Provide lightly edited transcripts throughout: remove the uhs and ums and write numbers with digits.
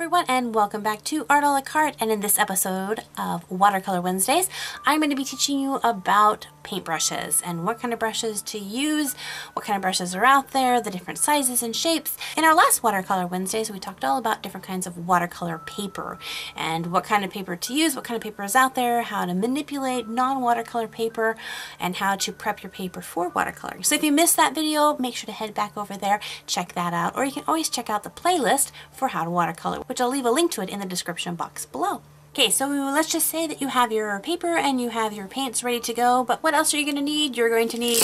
everyone, and welcome back to Art a la Carte. And in this episode of Watercolor Wednesdays, I'm going to be teaching you about paintbrushes and what kind of brushes to use, what kind of brushes are out there, the different sizes and shapes. In our last Watercolor Wednesdays, we talked all about different kinds of watercolor paper and what kind of paper to use, what kind of paper is out there, how to manipulate non-watercolor paper, and how to prep your paper for watercoloring. So if you missed that video, make sure to head back over there, check that out, or you can always check out the playlist for how to watercolor, which I'll leave a link to it in the description box below. Okay, so let's just say that you have your paper and you have your paints ready to go, but what else are you going to need? You're going to need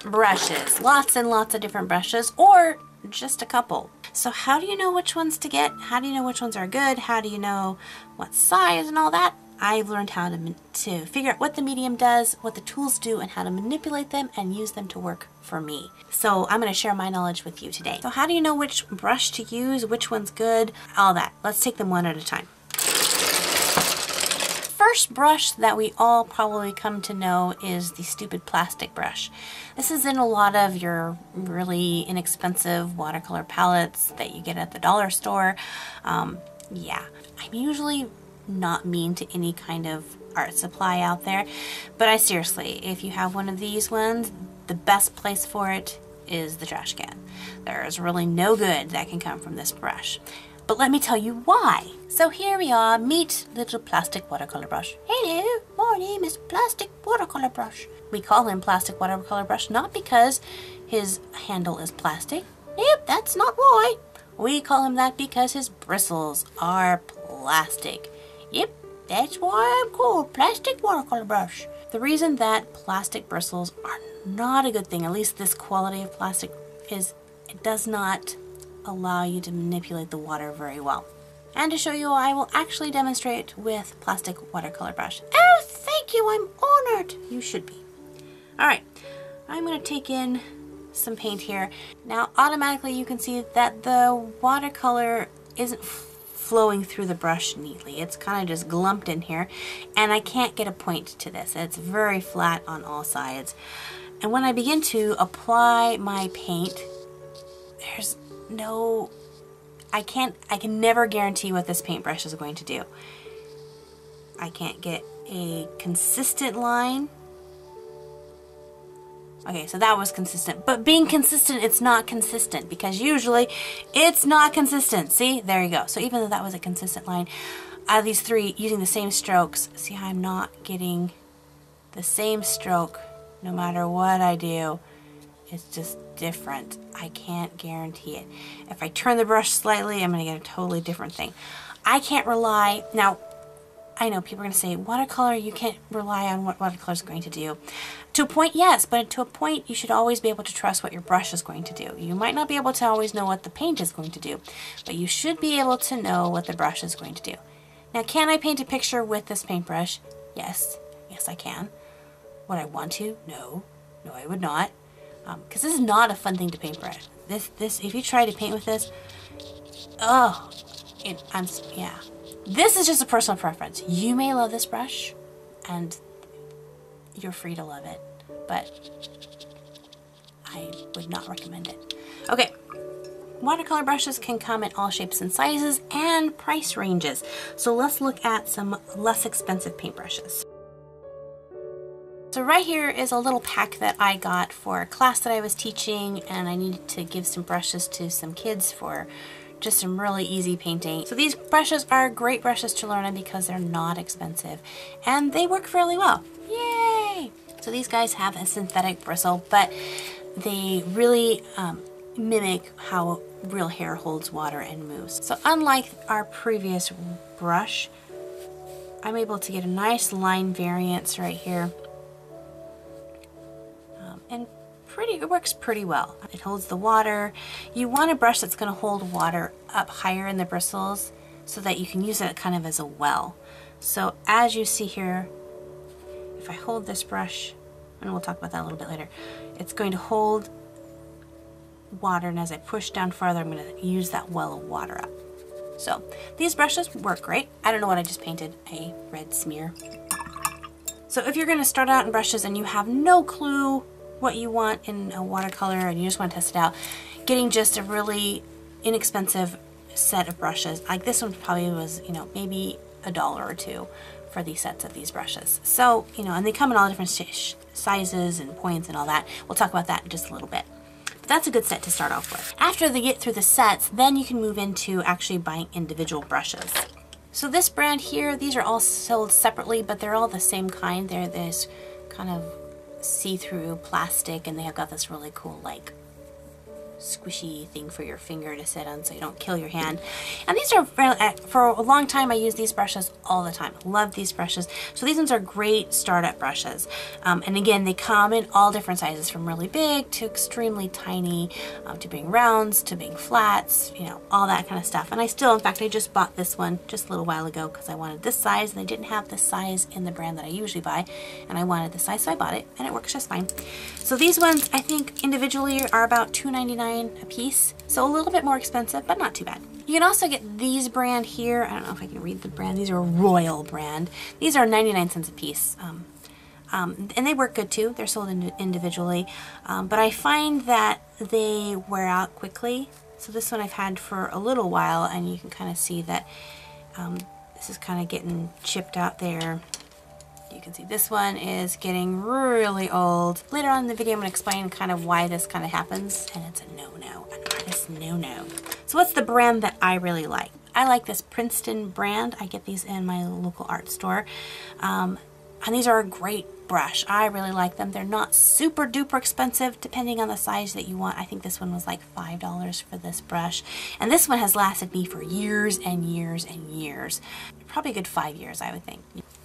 brushes, lots and lots of different brushes, or just a couple. So how do you know which ones to get? How do you know which ones are good? How do you know what size and all that? I've learned how to figure out what the medium does, what the tools do, and how to manipulate them and use them to work for me. So I'm going to share my knowledge with you today. So how do you know which brush to use, which one's good, all that. Let's take them one at a time. First brush that we all probably come to know is the stupid plastic brush. This is in a lot of your really inexpensive watercolor palettes that you get at the dollar store. Yeah, I'm usually not mean to any kind of art supply out there, but I seriously, if you have one of these ones, the best place for it is the trash can. There's really no good that can come from this brush. But let me tell you why. So here we are, meet little plastic watercolor brush. Hello, my name is Plastic Watercolor Brush. We call him Plastic Watercolor Brush not because his handle is plastic. Nope, that's not why. We call him that because his bristles are plastic. Yep, that's why I'm called Plastic Watercolor Brush. The reason that plastic bristles are not a good thing, at least this quality of plastic, is it does not allow you to manipulate the water very well. And to show you, I will actually demonstrate with plastic watercolor brush. Oh, thank you, I'm honored. You should be. All right, I'm going to take in some paint here. Now, automatically you can see that the watercolor isn't flowing through the brush neatly. It's kind of just glumped in here, and I can't get a point to this. It's very flat on all sides. And when I begin to apply my paint, there's no, I can never guarantee what this paintbrush is going to do. I can't get a consistent line. Okay, so that was consistent. But being consistent, it's not consistent because usually it's not consistent. See, there you go. So even though that was a consistent line, out of these three, using the same strokes, see how I'm not getting the same stroke no matter what I do. It's just different. I can't guarantee it. If I turn the brush slightly, I'm going to get a totally different thing. I can't rely, now, I know people are going to say, watercolor, you can't rely on what watercolor is going to do. To a point, yes, but to a point, you should always be able to trust what your brush is going to do. You might not be able to always know what the paint is going to do, but you should be able to know what the brush is going to do. Now, can I paint a picture with this paintbrush? Yes. Yes, I can. Would I want to? No. No, I would not. Because this is not a fun thing to paintbrush. If you try to paint with this, oh, yeah. This is just a personal preference. You may love this brush, and you're free to love it, but I would not recommend it. Okay, watercolor brushes can come in all shapes and sizes and price ranges. So let's look at some less expensive paintbrushes. So right here is a little pack that I got for a class that I was teaching, and I needed to give some brushes to some kids for just some really easy painting. So these brushes are great brushes to learn on because they're not expensive and they work fairly well. Yay! So these guys have a synthetic bristle, but they really mimic how real hair holds water and moves. So unlike our previous brush, I'm able to get a nice line variance right here. And it works pretty well. It holds the water. You want a brush that's going to hold water up higher in the bristles so that you can use it kind of as a well. So as you see here, if I hold this brush, and we'll talk about that a little bit later, it's going to hold water, and as I push down farther, I'm going to use that well of water up. So these brushes work great. I don't know what I just painted, a red smear. So if you're going to start out in brushes and you have no clue what you want in a watercolor and you just want to test it out, getting just a really inexpensive set of brushes. Like this one probably was, you know, maybe $1 or $2 for these sets of these brushes. So, you know, and they come in all different sizes and points and all that. We'll talk about that in just a little bit. But that's a good set to start off with. After they get through the sets, then you can move into actually buying individual brushes. So this brand here, these are all sold separately, but they're all the same kind. They're this kind of see-through plastic, and they have got this really cool like squishy thing for your finger to sit on so you don't kill your hand. And these are for a long time I use these brushes all the time. Love these brushes. So these ones are great startup brushes, and again they come in all different sizes, from really big to extremely tiny, to being rounds to being flats, you know, all that kind of stuff. And I still, in fact, I just bought this one just a little while ago because I wanted this size, and they didn't have this size in the brand that I usually buy, and I wanted this size, so I bought it, and it works just fine. So these ones I think individually are about $2.99 a piece, so a little bit more expensive, but not too bad. You can also get these brand here. I don't know if I can read the brand. These are a Royal brand. These are 99 cents a piece, and they work good too. They're sold individually, but I find that they wear out quickly. So this one I've had for a little while, and you can kind of see that this is kind of getting chipped out there. You can see this one is getting really old. Later on in the video I'm going to explain kind of why this kind of happens, and it's a no-no, an artist no-no. So what's the brand that I really like? I like this Princeton brand. I get these in my local art store, and these are a great brush. I really like them. They're not super duper expensive depending on the size that you want. I think this one was like $5 for this brush, and this one has lasted me for years and years and years. Probably a good 5 years, I would think.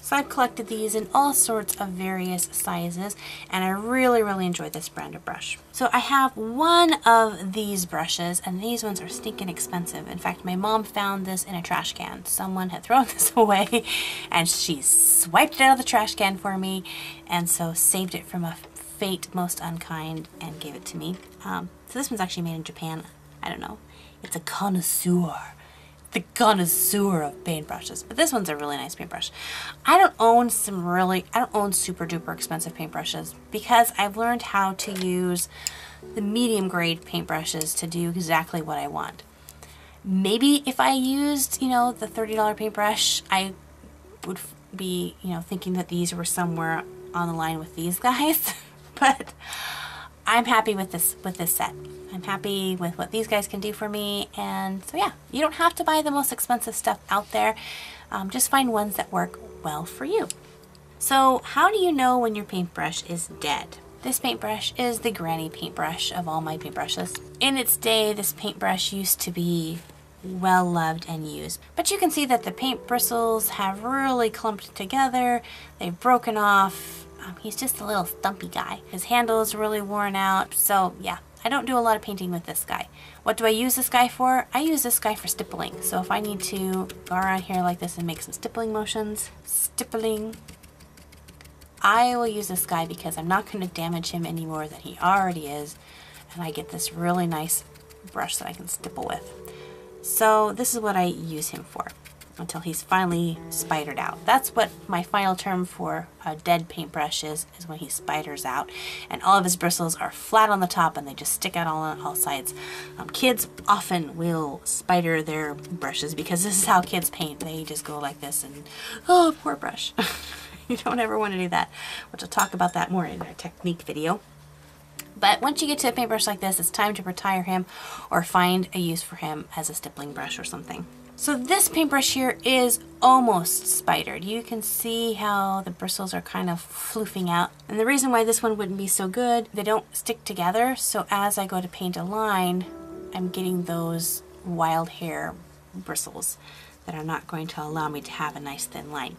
So I've collected these in all sorts of various sizes, and I really, really enjoy this brand of brush. So I have one of these brushes, and these ones are stinking expensive. In fact, my mom found this in a trash can. Someone had thrown this away, and she swiped it out of the trash can for me, and so saved it from a fate most unkind and gave it to me. So this one's actually made in Japan. I don't know. It's a connoisseur. The connoisseur of paintbrushes, but this one's a really nice paintbrush. I don't own super duper expensive paintbrushes because I've learned how to use the medium grade paintbrushes to do exactly what I want. Maybe if I used, you know, the $30 paintbrush, I would be, you know, thinking that these were somewhere on the line with these guys, but I'm happy with this set. I'm happy with what these guys can do for me, and so yeah, you don't have to buy the most expensive stuff out there. Just find ones that work well for you. So how do you know when your paintbrush is dead? This paintbrush is the granny paintbrush of all my paintbrushes. In its day, this paintbrush used to be well loved and used, but you can see that the paint bristles have really clumped together. They've broken off. He's just a little stumpy guy. His handle is really worn out, so yeah. I don't do a lot of painting with this guy. What do I use this guy for? I use this guy for stippling. So if I need to go around here like this and make some stippling motions, I will use this guy because I'm not going to damage him any more than he already is. And I get this really nice brush that I can stipple with. So this is what I use him for until he's finally spidered out. That's what my final term for a dead paintbrush is when he spiders out and all of his bristles are flat on the top and they just stick out on all sides. Kids often will spider their brushes because this is how kids paint. They just go like this and, oh, poor brush. You don't ever want to do that, which I'll talk about that more in our technique video. But once you get to a paintbrush like this, it's time to retire him or find a use for him as a stippling brush or something. So this paintbrush here is almost spidered. You can see how the bristles are kind of floofing out. And the reason why this one wouldn't be so good, they don't stick together. So as I go to paint a line, I'm getting those wild hair bristles that are not going to allow me to have a nice thin line.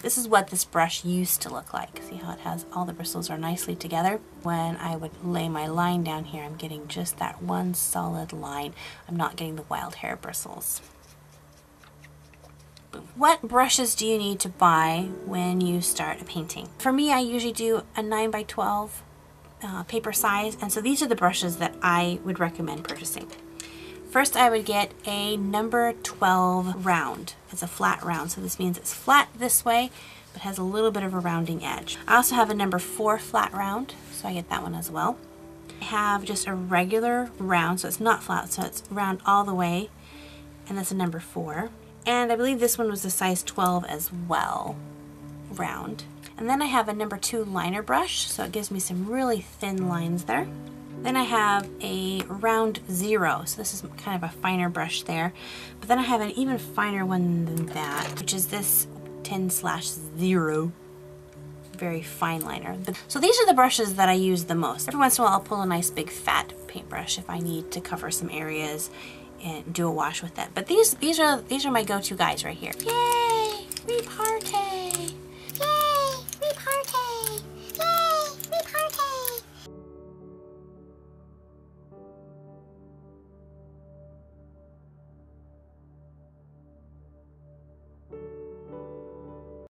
This is what this brush used to look like. See how it has all the bristles are nicely together? When I would lay my line down here, I'm getting just that one solid line. I'm not getting the wild hair bristles. What brushes do you need to buy when you start a painting? For me, I usually do a 9x12 paper size, and so these are the brushes that I would recommend purchasing. First, I would get a number 12 round. It's a flat round, so this means it's flat this way, but has a little bit of a rounding edge. I also have a number 4 flat round, so I get that one as well. I have just a regular round, so it's not flat, so it's round all the way. and that's a number 4. And I believe this one was a size 12 as well, round. And then I have a number 2 liner brush, so it gives me some really thin lines there. Then I have a round 0, so this is kind of a finer brush there. But then I have an even finer one than that, which is this 10/0. Very fine liner. So these are the brushes that I use the most. Every once in a while I'll pull a nice big fat paintbrush if I need to cover some areas and do a wash with it. But these are my go-to guys right here. Yay! Reap